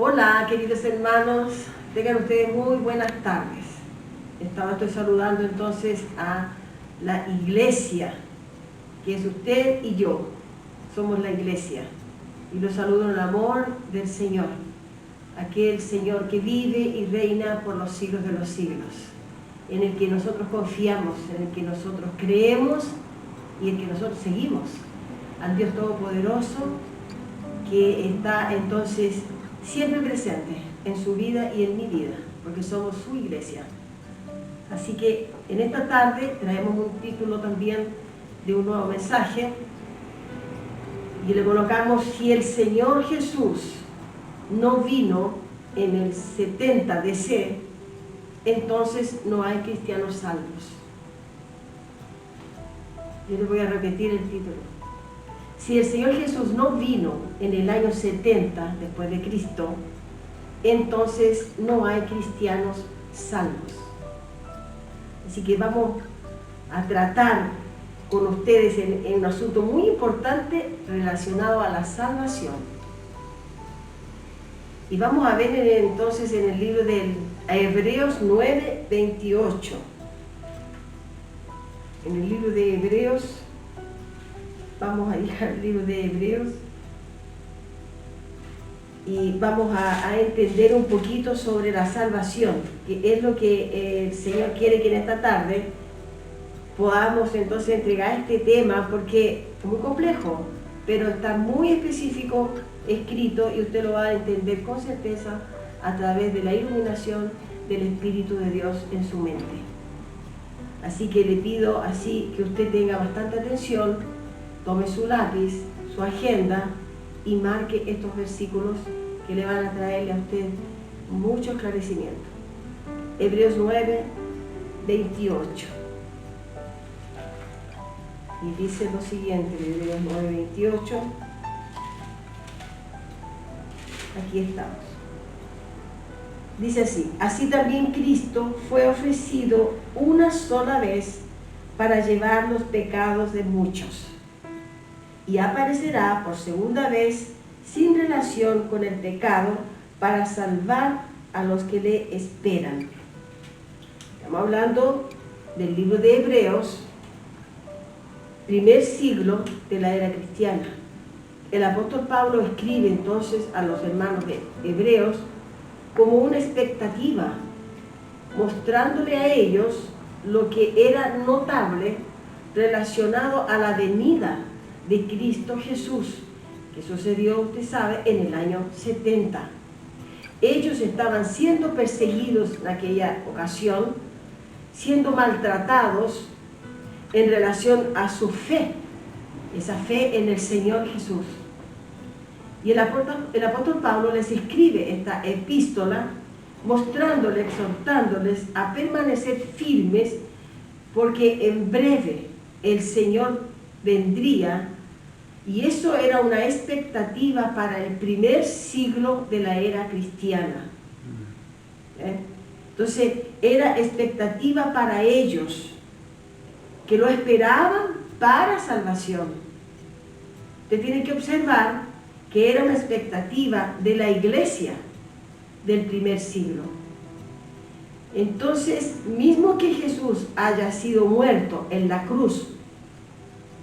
Hola, queridos hermanos, tengan ustedes muy buenas tardes. Estoy saludando entonces a la iglesia, que es usted y yo, somos la iglesia. Y los saludo en el amor del Señor, aquel Señor que vive y reina por los siglos de los siglos, en el que nosotros confiamos, en el que nosotros creemos y en el que nosotros seguimos, al Dios Todopoderoso, que está entonces siempre presente en su vida y en mi vida, porque somos su iglesia. Así que en esta tarde traemos un título también de un nuevo mensaje y le colocamos: si el Señor Jesús no vino en el 70 DC, entonces no hay cristianos salvos. Yo les voy a repetir el título. Si el Señor Jesús no vino en el año 70 después de Cristo, entonces no hay cristianos salvos. Así que vamos a tratar con ustedes en un asunto muy importante relacionado a la salvación. Y vamos a ver entonces en el libro de Hebreos 9:28. En el libro de Hebreos, vamos a ir al libro de Hebreos y vamos a entender un poquito sobre la salvación, que es lo que el Señor quiere que en esta tarde podamos entonces entregar este tema, porque es muy complejo, pero está muy específico escrito y usted lo va a entender con certeza a través de la iluminación del Espíritu de Dios en su mente. Así que le pido así que usted tenga bastante atención, tome su lápiz, su agenda y marque estos versículos que le van a traerle a usted mucho esclarecimiento. Hebreos 9:28. Y dice lo siguiente, Hebreos 9:28. Aquí estamos. Dice así: así también Cristo fue ofrecido una sola vez para llevar los pecados de muchos, y aparecerá por segunda vez sin relación con el pecado para salvar a los que le esperan. Estamos hablando del libro de Hebreos, primer siglo de la era cristiana. El apóstol Pablo escribe entonces a los hermanos de Hebreos como una expectativa, mostrándole a ellos lo que era notable relacionado a la venida de Cristo Jesús, que sucedió, usted sabe, en el año 70. Ellos estaban siendo perseguidos en aquella ocasión, siendo maltratados en relación a su fe, esa fe en el Señor Jesús. Y el apóstol Pablo les escribe esta epístola, mostrándoles, exhortándoles a permanecer firmes, porque en breve el Señor vendría, y eso era una expectativa para el primer siglo de la era cristiana. Entonces era expectativa para ellos, que lo esperaban para salvación. Usted tiene que observar que era una expectativa de la iglesia del primer siglo. Entonces, mismo que Jesús haya sido muerto en la cruz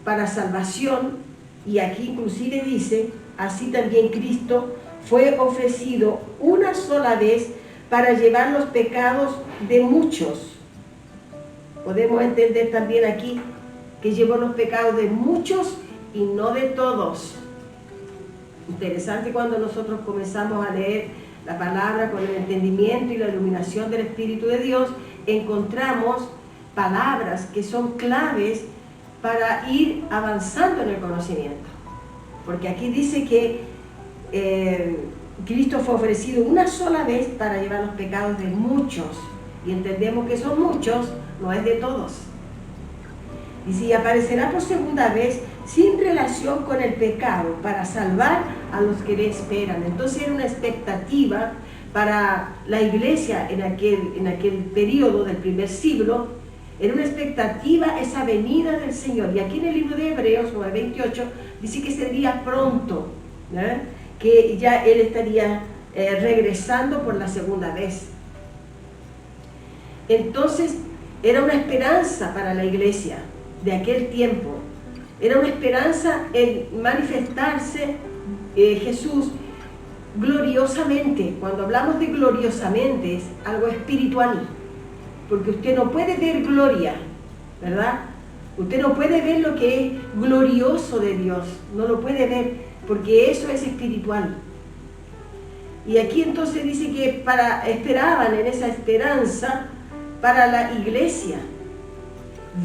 para salvación, y aquí inclusive dice, así también Cristo fue ofrecido una sola vez para llevar los pecados de muchos. Podemos entender también aquí que llevó los pecados de muchos y no de todos. Interesante cuando nosotros comenzamos a leer la palabra con el entendimiento y la iluminación del Espíritu de Dios, encontramos palabras que son claves para ir avanzando en el conocimiento. Porque aquí dice que Cristo fue ofrecido una sola vez para llevar los pecados de muchos, y entendemos que son muchos, no es de todos. Dice, y aparecerá por segunda vez sin relación con el pecado para salvar a los que le esperan. Entonces era una expectativa para la iglesia en aquel periodo del primer siglo. Era una expectativa esa venida del Señor. Y aquí en el libro de Hebreos 9:28 dice que sería pronto, ¿eh? Que ya Él estaría regresando por la segunda vez. Entonces era una esperanza para la iglesia de aquel tiempo, era una esperanza en manifestarse Jesús gloriosamente. Cuando hablamos de gloriosamente es algo espiritual, porque usted no puede ver gloria, ¿verdad? Usted no puede ver lo que es glorioso de Dios, no lo puede ver, porque eso es espiritual. Y aquí entonces dice que esperaban en esa esperanza para la iglesia,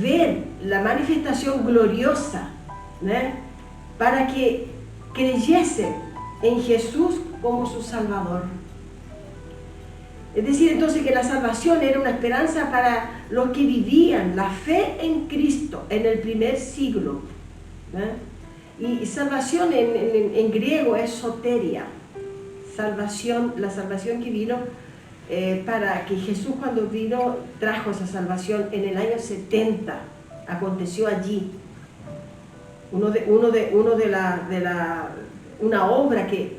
ver la manifestación gloriosa, ¿no? Para que creyesen en Jesús como su Salvador. Es decir, entonces que la salvación era una esperanza para los que vivían la fe en Cristo en el primer siglo, ¿no? Y salvación en griego es soteria. Salvación, la salvación que vino para que Jesús cuando vino trajo esa salvación en el año 70, aconteció allí. Una obra que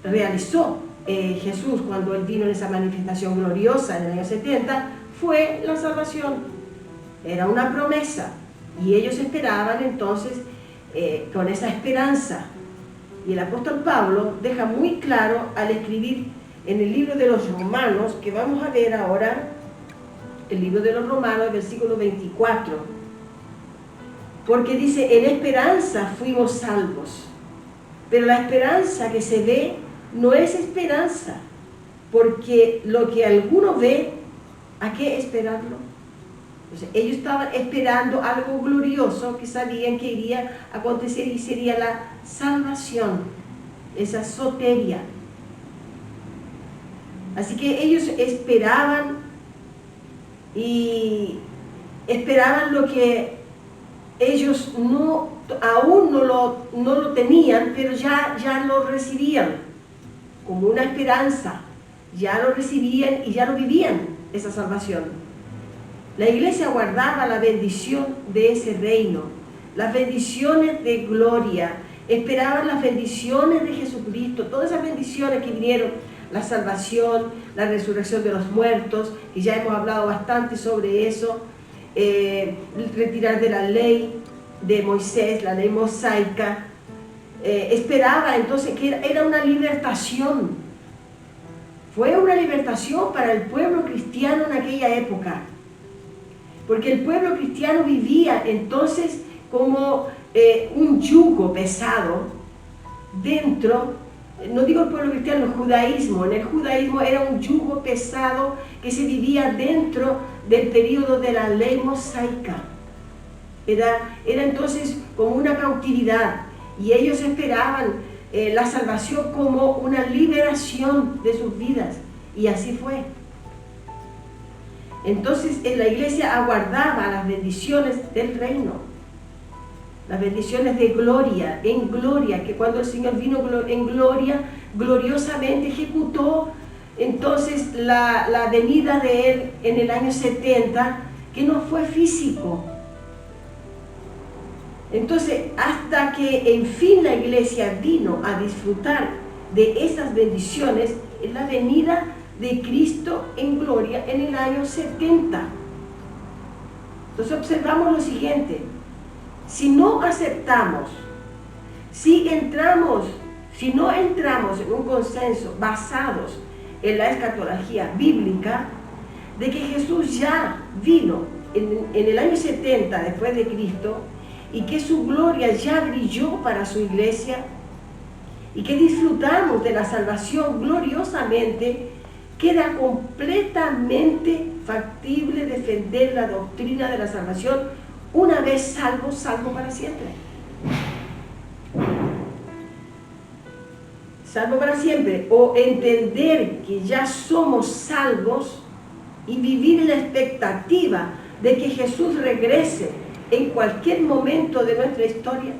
realizó Jesús cuando Él vino en esa manifestación gloriosa en el año 70 fue la salvación. Era una promesa y ellos esperaban entonces con esa esperanza. Y el apóstol Pablo deja muy claro al escribir en el libro de los Romanos, que vamos a ver ahora, el libro de los Romanos, versículo 24, porque dice, en esperanza fuimos salvos, pero la esperanza que se ve no es esperanza, porque lo que alguno ve, ¿a qué esperarlo? Entonces, ellos estaban esperando algo glorioso que sabían que iría a acontecer y sería la salvación, esa soteria. Así que ellos esperaban y esperaban lo que ellos aún no lo tenían, pero ya lo recibían como una esperanza, ya lo recibían y ya lo vivían, esa salvación. La iglesia guardaba la bendición de ese reino, las bendiciones de gloria, esperaban las bendiciones de Jesucristo, todas esas bendiciones que vinieron, la salvación, la resurrección de los muertos, que ya hemos hablado bastante sobre eso, retirar de la ley de Moisés, la ley mosaica, esperaba entonces que era una libertación, fue una libertación para el pueblo cristiano en aquella época. Porque el pueblo cristiano vivía entonces como un yugo pesado dentro, no digo el pueblo cristiano, el judaísmo. En el judaísmo era un yugo pesado que se vivía dentro del periodo de la ley mosaica. Era entonces como una cautividad y ellos esperaban la salvación como una liberación de sus vidas y así fue. Entonces la iglesia aguardaba las bendiciones del reino, las bendiciones de gloria, en gloria, que cuando el Señor vino en gloria, gloriosamente ejecutó entonces la venida de Él en el año 70, que no fue físico. Entonces, hasta que en fin la iglesia vino a disfrutar de esas bendiciones, en la venida de Cristo en gloria en el año 70. Entonces observamos lo siguiente: si no aceptamos, si no entramos en un consenso basados en la escatología bíblica de que Jesús ya vino en el año 70 después de Cristo y que su gloria ya brilló para su iglesia y que disfrutamos de la salvación gloriosamente, queda completamente factible defender la doctrina de la salvación una vez salvo, salvo para siempre. Salvo para siempre, o entender que ya somos salvos y vivir en la expectativa de que Jesús regrese en cualquier momento de nuestra historia.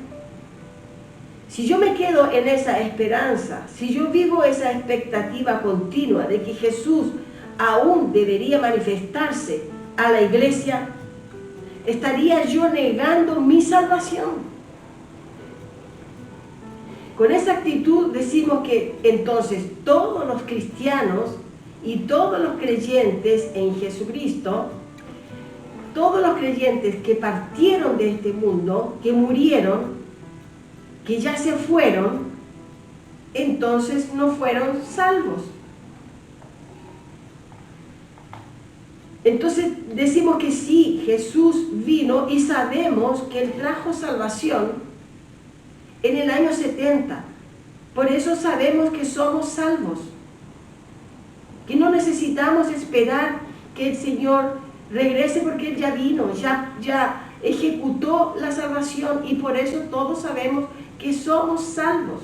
Si yo me quedo en esa esperanza, si yo vivo esa expectativa continua de que Jesús aún debería manifestarse a la iglesia, estaría yo negando mi salvación. Con esa actitud decimos que entonces todos los cristianos y todos los creyentes en Jesucristo, todos los creyentes que partieron de este mundo, que murieron, que ya se fueron, entonces no fueron salvos. Entonces decimos que sí, Jesús vino y sabemos que Él trajo salvación en el año 70. Por eso sabemos que somos salvos. Que no necesitamos esperar que el Señor regrese porque Él ya vino, ya ejecutó la salvación y por eso todos sabemos que somos salvos.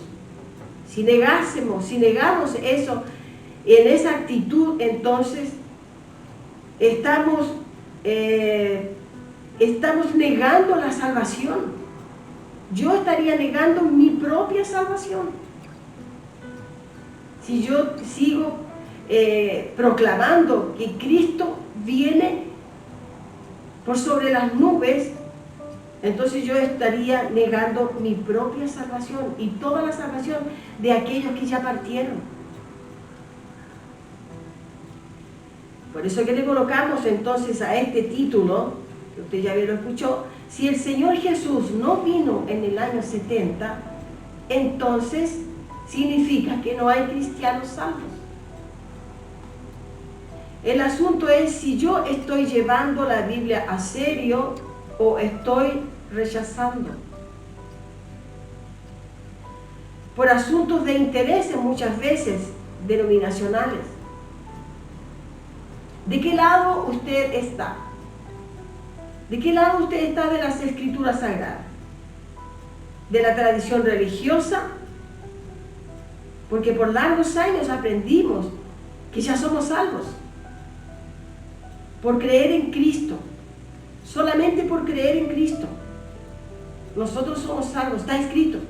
Si negamos eso, en esa actitud, entonces estamos negando la salvación. Yo estaría negando mi propia salvación. Si yo sigo proclamando que Cristo viene por sobre las nubes, entonces yo estaría negando mi propia salvación y toda la salvación de aquellos que ya partieron. Por eso que le colocamos entonces a este título, que usted ya lo escuchó, si el Señor Jesús no vino en el año 70, entonces significa que no hay cristianos salvos. El asunto es si yo estoy llevando la Biblia a serio o estoy rechazando. Por asuntos de intereses muchas veces denominacionales. ¿De qué lado usted está? ¿De qué lado usted está de las Escrituras Sagradas? ¿De la tradición religiosa? Porque por largos años aprendimos que ya somos salvos. Por creer en Cristo. Solamente por creer en Cristo. Nosotros somos salvos. Está escrito.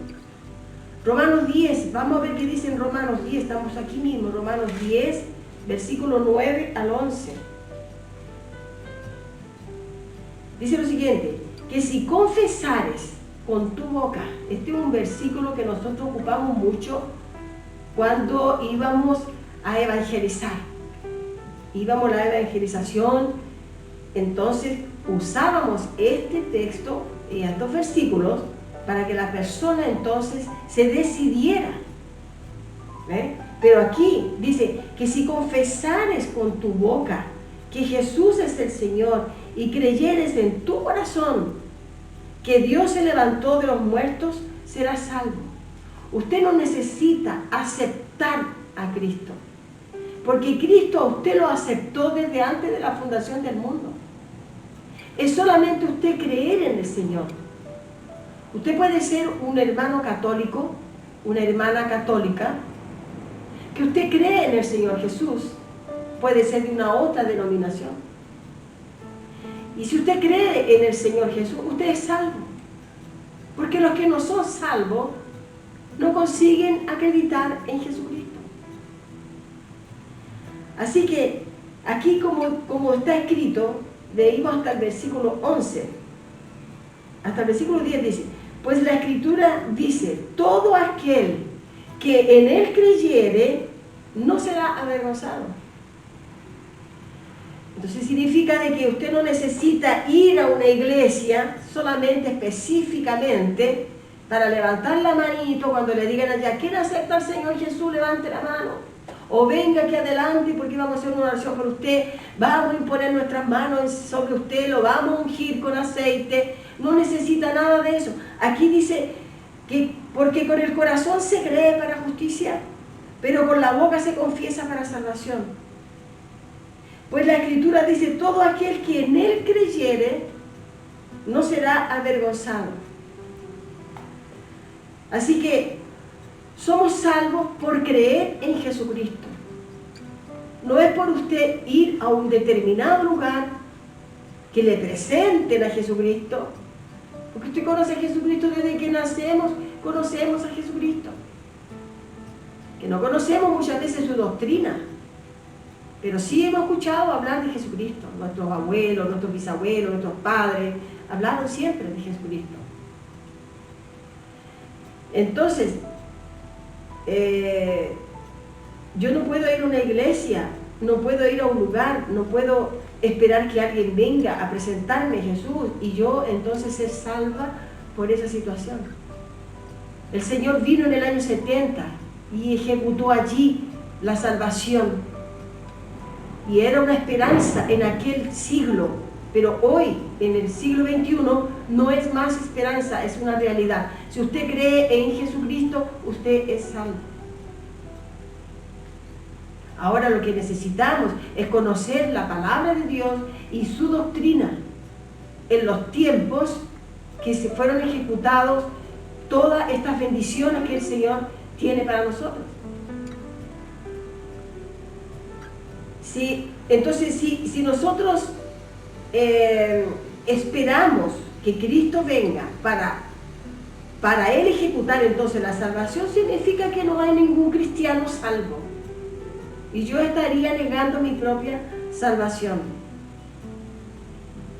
Romanos 10. Vamos a ver qué dice en Romanos 10. Estamos aquí mismo. Romanos 10, versículo 9 al 11. Dice lo siguiente. Que si confesares con tu boca. Este es un versículo que nosotros ocupamos mucho cuando íbamos a evangelizar. Íbamos a la evangelización, entonces usábamos este texto y estos versículos para que la persona entonces se decidiera. Pero aquí dice que si confesares con tu boca que Jesús es el Señor y creyeres en tu corazón que Dios se levantó de los muertos, serás salvo. Usted no necesita aceptar a Cristo, porque Cristo a usted lo aceptó desde antes de la fundación del mundo. Es solamente usted creer en el Señor. Usted puede ser un hermano católico, una hermana católica, que usted cree en el Señor Jesús. Puede ser de una otra denominación. Y si usted cree en el Señor Jesús, usted es salvo. Porque los que no son salvos no consiguen acreditar en Jesucristo. Así que aquí como está escrito, leímos hasta el versículo 11, hasta el versículo 10 dice, pues la Escritura dice, todo aquel que en Él creyere no será avergonzado. Entonces significa de que usted no necesita ir a una iglesia solamente específicamente para levantar la manito cuando le digan allá, ¿quién acepta al Señor Jesús? Levante la mano. O venga aquí adelante porque vamos a hacer una oración por usted, vamos a imponer nuestras manos sobre usted, lo vamos a ungir con aceite. No necesita nada de eso. Aquí dice que porque con el corazón se cree para justicia, pero con la boca se confiesa para salvación. Pues la Escritura dice, todo aquel que en Él creyere no será avergonzado. Así que somos salvos por creer en Jesucristo. No es por usted ir a un determinado lugar que le presenten a Jesucristo. Porque usted conoce a Jesucristo desde que nacemos, conocemos a Jesucristo. Que no conocemos muchas veces su doctrina, pero sí hemos escuchado hablar de Jesucristo. Nuestros abuelos, nuestros bisabuelos, nuestros padres hablaron siempre de Jesucristo. Entonces, yo no puedo ir a una iglesia, no puedo ir a un lugar, no puedo esperar que alguien venga a presentarme a Jesús y yo entonces ser salva por esa situación. El Señor vino en el año 70 y ejecutó allí la salvación. Y era una esperanza en aquel siglo, pero hoy, en el siglo XXI, no es más esperanza, es una realidad. Si usted cree en Jesucristo, usted es salvo. Ahora lo que necesitamos es conocer la palabra de Dios y su doctrina en los tiempos que se fueron ejecutados todas estas bendiciones que el Señor tiene para nosotros. Entonces, si nosotros esperamos que Cristo venga para Él ejecutar entonces la salvación, significa que no hay ningún cristiano salvo. Y yo estaría negando mi propia salvación.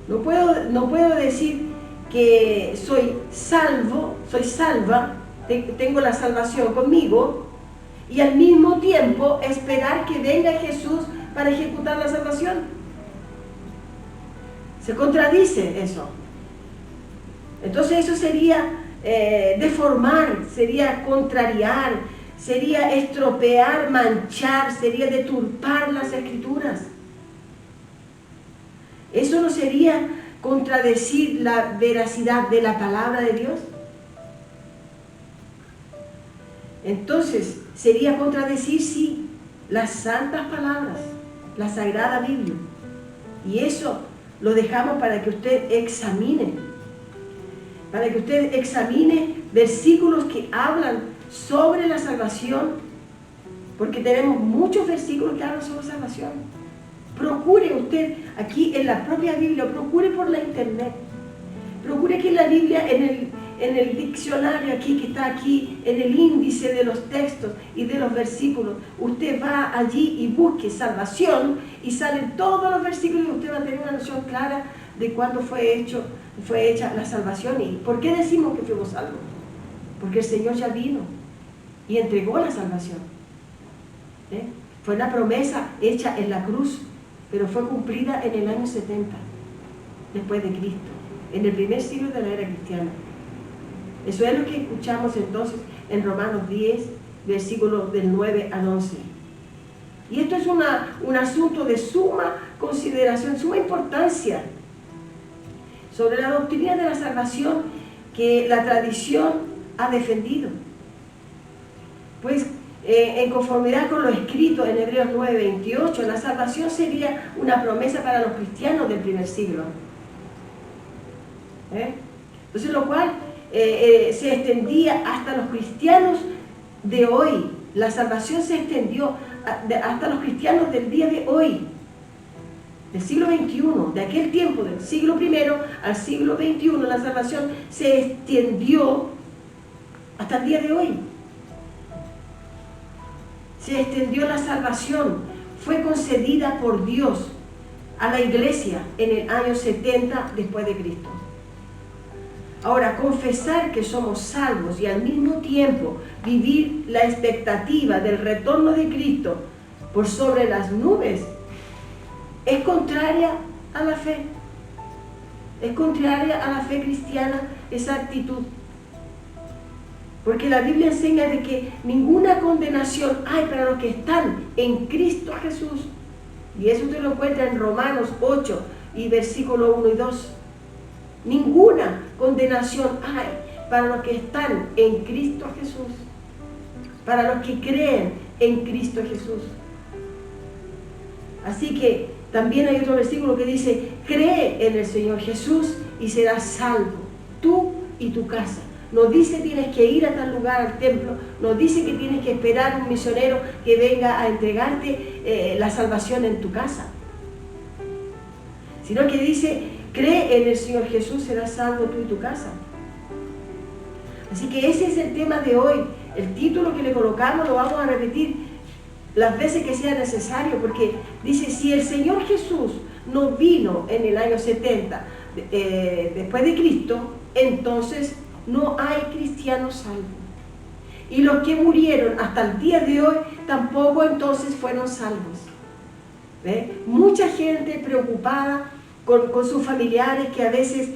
No puedo decir que soy salvo, soy salva, tengo la salvación conmigo, y al mismo tiempo esperar que venga Jesús para ejecutar la salvación. Se contradice eso. Entonces eso sería deformar, sería contrariar, sería estropear, manchar, sería deturpar las Escrituras. ¿Eso no sería contradecir la veracidad de la palabra de Dios? Entonces, sería contradecir, sí, las santas palabras, la Sagrada Biblia. Y eso lo dejamos para que usted examine. Para que usted examine versículos que hablan sobre la salvación, porque tenemos muchos versículos que hablan sobre salvación. Procure usted aquí en la propia Biblia, procure por la internet, procure que en la Biblia, en el diccionario aquí que está aquí, en el índice de los textos y de los versículos, usted va allí y busque salvación y salen todos los versículos y usted va a tener una noción clara de cuándo fue hecha la salvación. ¿Y por qué decimos que fuimos salvos? Porque el Señor ya vino y entregó la salvación. Fue una promesa hecha en la cruz, pero fue cumplida en el año 70 después de Cristo, en el primer siglo de la era cristiana. Eso es lo que escuchamos entonces en Romanos 10, versículos del 9 al 11. Y esto es un asunto de suma consideración, suma importancia sobre la doctrina de la salvación que la tradición ha defendido. Pues en conformidad con lo escrito en Hebreos 9:28, la salvación sería una promesa para los cristianos del primer siglo. Entonces, lo cual se extendía hasta los cristianos de hoy. La salvación se extendió hasta los cristianos del día de hoy, del siglo XXI, de aquel tiempo, del siglo I al siglo XXI, la salvación se extendió hasta el día de hoy. Se extendió la salvación, fue concedida por Dios a la iglesia en el año 70 después de Cristo. Ahora, confesar que somos salvos y al mismo tiempo vivir la expectativa del retorno de Cristo por sobre las nubes es contraria a la fe. Es contraria a la fe cristiana esa actitud. Porque la Biblia enseña de que ninguna condenación hay para los que están en Cristo Jesús. Y eso usted lo encuentra en Romanos 8 y versículo 1 y 2. Ninguna condenación hay para los que están en Cristo Jesús. Para los que creen en Cristo Jesús. Así que también hay otro versículo que dice: cree en el Señor Jesús y serás salvo, tú y tu casa. No dice tienes que ir a tal lugar, al templo. No dice que tienes que esperar un misionero que venga a entregarte la salvación en tu casa. Sino que dice, cree en el Señor Jesús, serás salvo tú y tu casa. Así que ese es el tema de hoy. El título que le colocamos lo vamos a repetir las veces que sea necesario, porque dice, si el Señor Jesús no vino en el año 70 después de Cristo, entonces no hay cristiano salvo. Y los que murieron hasta el día de hoy tampoco entonces fueron salvos. ¿Ve? Mucha gente preocupada con sus familiares que a veces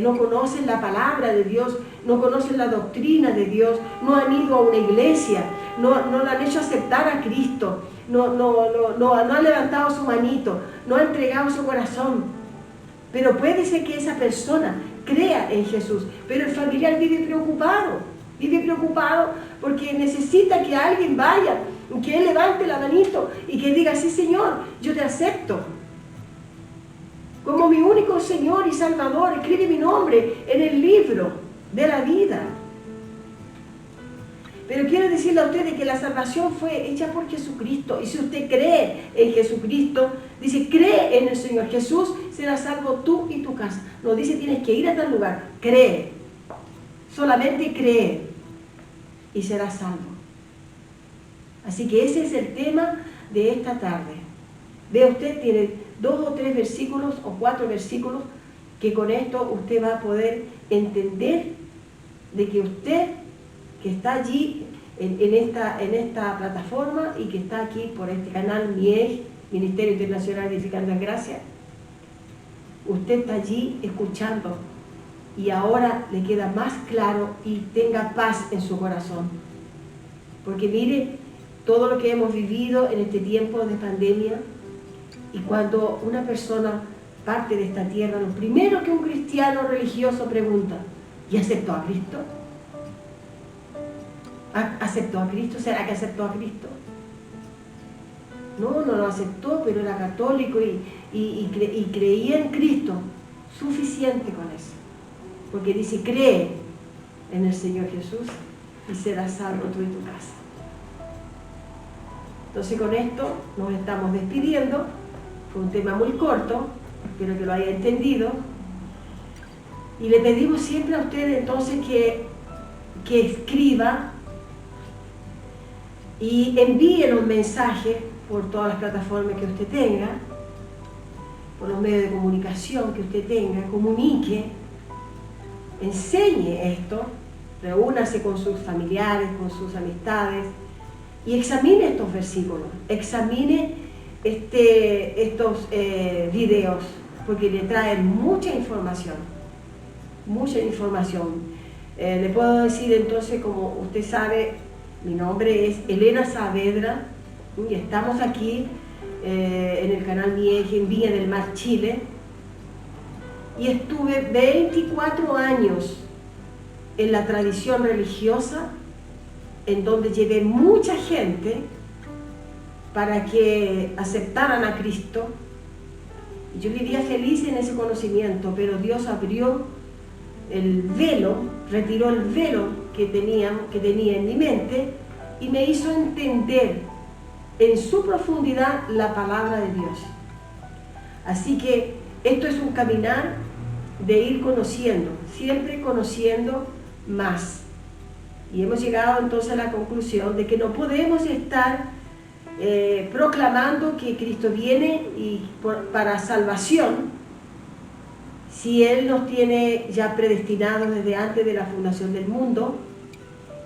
no conocen la palabra de Dios, no conocen la doctrina de Dios, no han ido a una iglesia, no le han hecho aceptar a Cristo, no han levantado su manito, no han entregado su corazón. Pero puede ser que esa persona crea en Jesús, pero el familiar vive preocupado porque necesita que alguien vaya, que él levante la manito y que diga: sí, Señor, yo te acepto como mi único Señor y Salvador, escribe mi nombre en el libro de la vida. Pero quiero decirle a ustedes que la salvación fue hecha por Jesucristo, y si usted cree en Jesucristo, dice: cree en el Señor Jesús, serás salvo tú y tu casa. No dice tienes que ir a tal lugar, cree, solamente cree y serás salvo. Así que ese es el tema de esta tarde. Vea usted, tiene 2 o 3 versículos o 4 versículos que con esto usted va a poder entender de que usted que está allí en esta plataforma y que está aquí por este canal MIEG, Ministerio Internacional de Edificando en Gracia, usted está allí escuchando y ahora le queda más claro y tenga paz en su corazón. Porque mire todo lo que hemos vivido en este tiempo de pandemia, y cuando una persona parte de esta tierra, lo primero que un cristiano religioso pregunta: ¿y aceptó a Cristo? ¿Aceptó a Cristo? ¿Será que aceptó a Cristo? No lo aceptó, pero era católico y creía en Cristo. Suficiente con eso. Porque dice: cree en el Señor Jesús y serás salvo tú y tu casa. Entonces con esto nos estamos despidiendo. Fue un tema muy corto, espero que lo haya entendido. Y le pedimos siempre a ustedes entonces que escriba y envíe los mensajes por todas las plataformas que usted tenga, por los medios de comunicación que usted tenga, comunique, enseñe esto, reúnase con sus familiares, con sus amistades y examine estos versículos, examine estos videos, porque le traen mucha información. Le puedo decir entonces, como usted sabe, mi nombre es Elena Saavedra y estamos aquí en el canal MIEG en Viña del Mar, Chile, y estuve 24 años en la tradición religiosa, en donde llevé mucha gente para que aceptaran a Cristo. Y yo vivía feliz en ese conocimiento, pero Dios abrió el velo, retiró el velo que tenía en mi mente y me hizo entender en su profundidad la palabra de Dios. Así que esto es un caminar de ir conociendo, siempre conociendo más. Y hemos llegado entonces a la conclusión de que no podemos estar proclamando que Cristo viene para salvación si Él nos tiene ya predestinados desde antes de la fundación del mundo,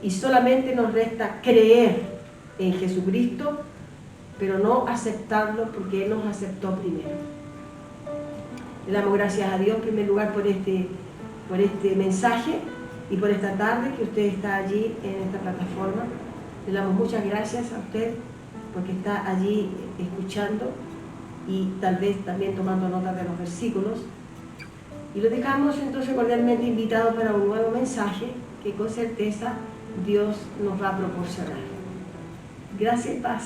y solamente nos resta creer en Jesucristo, pero no aceptarlo porque Él nos aceptó primero. Le damos gracias a Dios en primer lugar por este mensaje y por esta tarde que usted está allí en esta plataforma. Le damos muchas gracias a usted porque está allí escuchando y tal vez también tomando nota de los versículos. Y lo dejamos entonces cordialmente invitado para un nuevo mensaje que con certeza Dios nos va a proporcionar. Gracias y paz.